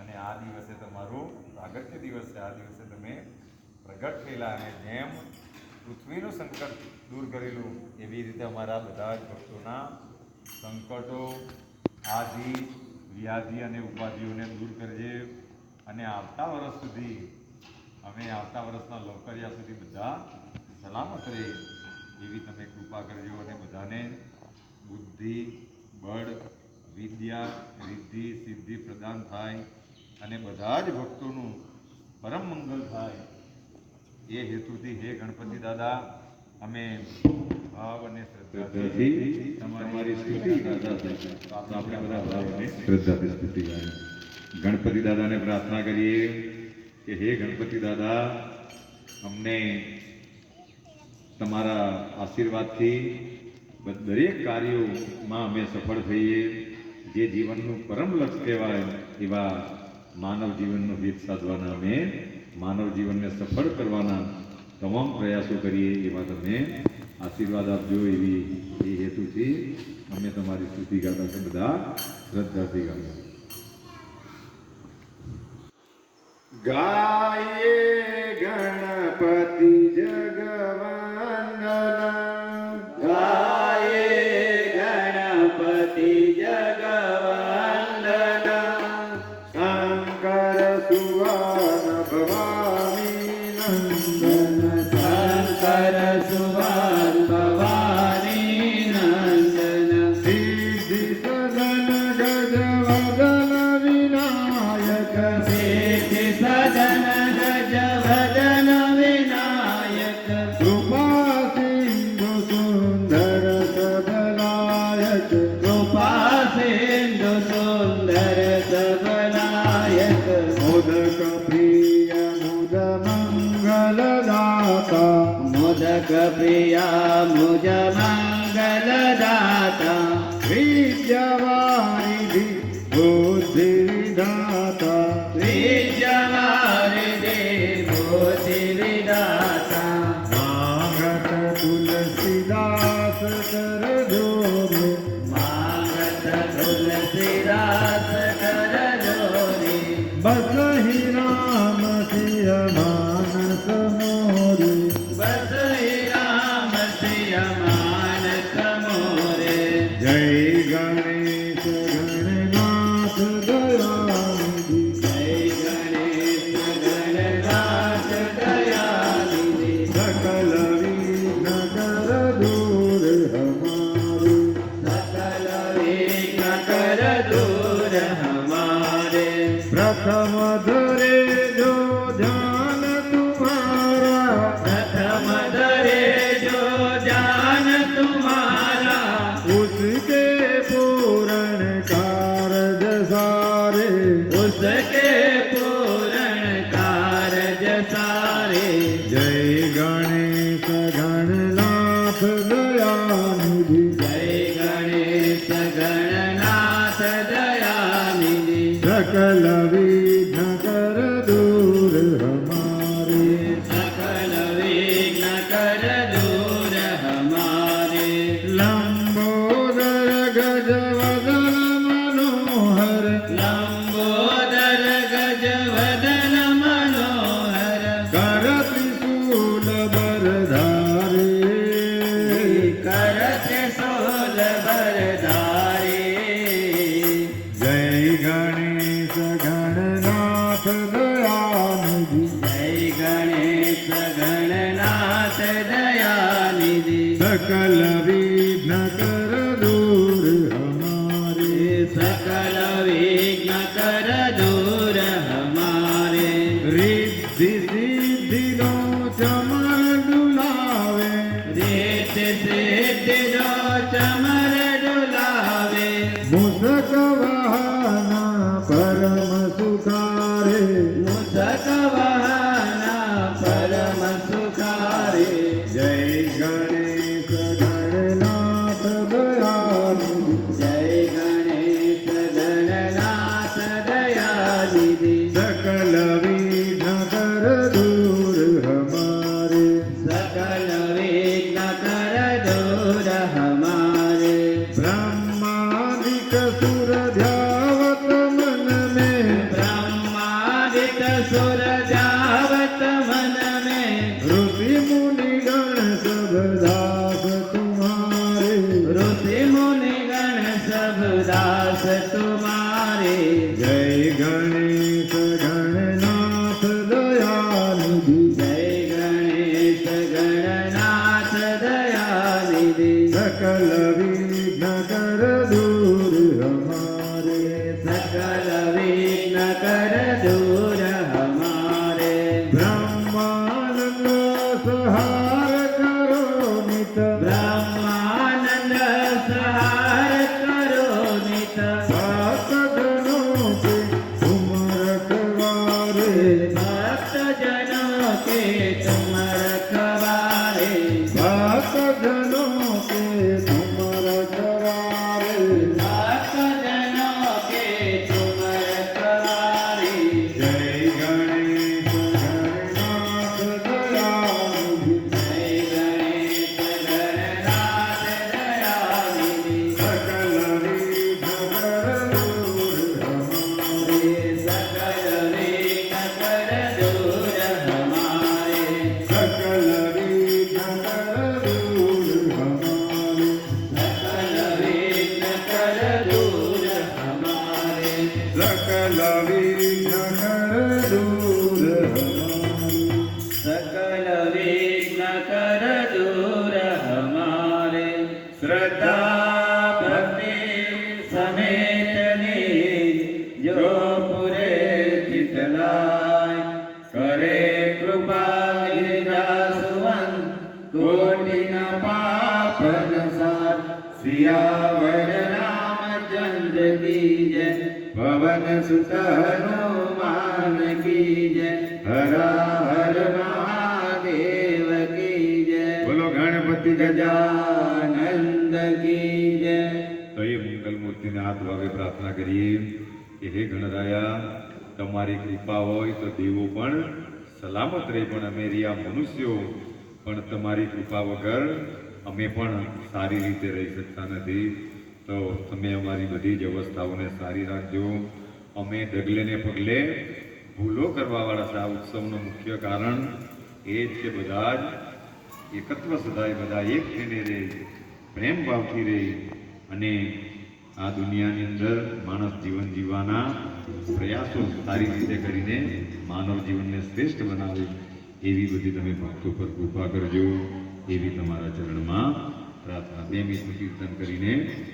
અને આ દિવસે તમારો પ્રાગટ્ય દિવસ છે. આ દિવસે તમે પ્રગટ થયેલા અને જેમ પૃથ્વીનું સંકટ દૂર કરેલું એવી રીતે અમારા બધા જ ભક્તોના સંકટો, આદિ, વ્યાધિ અને ઉપાધિઓને દૂર કરજે. અને આવતા વર્ષ સુધી અમે આવતા વર્ષના લોકરિયા સુધી બધા સલામત રહે એવી તમે કૃપા કરજો. અને બધાને બુદ્ધિ, બળ, વિદ્યા, રિદ્ધિ, સિદ્ધિ પ્રદાન થાય અને બધા જ ભક્તોનું પરમ મંગલ થાય એ હેતુથી હે ગણપતિ દાદા અમે ભાવ અને શ્રદ્ધાથી તમારી સ્તુતિ કરતા આપણે બધા ભાવ અને શ્રદ્ધાથી સ્તુતિ ગાઈએ. ગણપતિ દાદાને પ્રાર્થના કરીએ કે હે ગણપતિ દાદા અમને તમારા આશીર્વાદથી દરેક કાર્યોમાં અમે સફળ થઈએ. જે જીવનનું પરમ લક્ષ્ય કહેવાય એવા માનવ જીવનનો હિત સાધવાના અમે માનવ જીવનને સફળ કરવાના તમામ પ્રયાસો કરીએ એવા તમે આશીર્વાદ આપજો. એવી એ હેતુથી અમે તમારી સ્તુતિ ગાતા છે બધા શ્રદ્ધાથી ગાઈએ. ગાયે ગણપતિ જગવંદના, ગાયે ગણપતિ જગવંદના, શંકર સુવન ભવાની નંદન, શંકર સુવન ભવાની નંદન, સિદ્ધિ સદન ગજવદન વિનાયક, સિદ્ધિ સદન ગજવદન વિનાયક, કૃપા સિંધુ સુંદર સબલાયક, કૃપા સિંધુ સુંદર સબલાયક, મોદક પ્રિય મુદ મંગલદાતા, મોદક પ્રિયા મુજ મંગલદાતા, વિદ્યાવારિધિ બુદ્ધિ વિધાતા, વિદ્યવારિધિ બુદ્ધિ વિધાતા, માંગત તુલસીદાસ કરજો રે, માંગત તુલસીદાસ કરજોરી, બસહિ રામ સિંહ માનસ મોરી, બસહિ રામ સિય માનસ મોરે, જય ગણેશ ગણનાથ દયાનિધિ, જય ગણેશ ગણનાથ દયાનિધિ, સકલ વિઘ્ન કર દૂર હમારે, સકલ વિઘ્ન કર દૂર હમારે, પ્રથમ ધરે જો ધ્યાન તુમ્હારા, प्रथम धरे जो जान तुम्हारा, उसके पूर्ण कारज सारे, उसके पूर्ण कारज सारे, जय गणेश गणनाथ दयानिधि, जय गणेश गणनाथ दयानिधि, सकल विघ्न कर दूर हमारे, सकल विघ्न कर दूर हमारे, लंबोदर गजवदन सकल विघ्न कर दूर हमारे रिद्धि सिद्धि नो चमर डुलावे रित सिद्धि जो चमर डुलावे मुसक वाहना परम सुखारे मुसक वहना परम सुखारे जय गणेश गणनाथ दयालु जय गणेश गणनाथ दयानिधि सकल विघ्न कर दूर हमारे सकल विघ्न कर दूर हमारे ब्रह्मादिक सुर ध्यावत मन में ब्रह्मादित सुर जावत मन में ऋषि मुनि गण सब दास तुम्हारे ऋषि मुनि गण सब दास तुम्हारे जय गणेश गणनाथ दयानिधि जय गणेश गणनाथ दयानिधि सकल विघ्न कर दूर हमारे सकल विघ्न कर दूर हमारे ब्रह्मानंद सहार करो नित ब्रह्मानंद सहार करो नित भक्त जनों के तुम रखवारे भक्त जनों के तुम रखवारे भक्त जनों के तुम रखवारे भक्त जनों के तुम रखवारे जय गणेश गणनाथ दयानिधि जय गणेश गणनाथ दयानिधि सकल विघ्न कर दूर हमारे सकल विघ्न कर दूर हमारे सकल विघ्न कर दूर हमारे सकल विघ्न कर दूर हमारे सकल विघ्न कर दूर हमारे सकल विघ्न कर दूर हमारे श्रद्धा भक्ति समेत निज जो पुरे चित लाय करे कृपा गिरिजासुवन कोटि न पापन सार सियावर रामचंद्र की जय पवन सुत हनुमान की जय हरा हर महादेव की जय બોલો ગણપતિ गजानंद की जय તો એ મંગલ મૂર્તિને હાથ ભાવે પ્રાર્થના કરીએ કે હે ગણરાયા તમારી કૃપા હોય તો દેવો પણ સલામત રહે, પણ અમે રહ્યા મનુષ્યો પણ તમારી કૃપા વગર અમે પણ સારી રીતે રહી શકતા નથી. તો તમે અમારી બધી જ અવસ્થાઓને સારી રાખજો. અમે ડગલે ને પગલે ભૂલો કરવાવાળા છે. આ ઉત્સવનું મુખ્ય કારણ એ જ કે બધા જ એકત્વ સદાય બધા એક થઈને રહે, પ્રેમ ભાવથી રહે અને આ દુનિયાની અંદર માણસ જીવન જીવવાના પ્રયાસો સારી રીતે કરીને માનવ જીવનને શ્રેષ્ઠ બનાવે એવી બધી તમે ભક્તો પર કૃપા કરજો, એવી તમારા ચરણમાં પ્રાર્થના. 2 મિનિટનું કીર્તન કરીને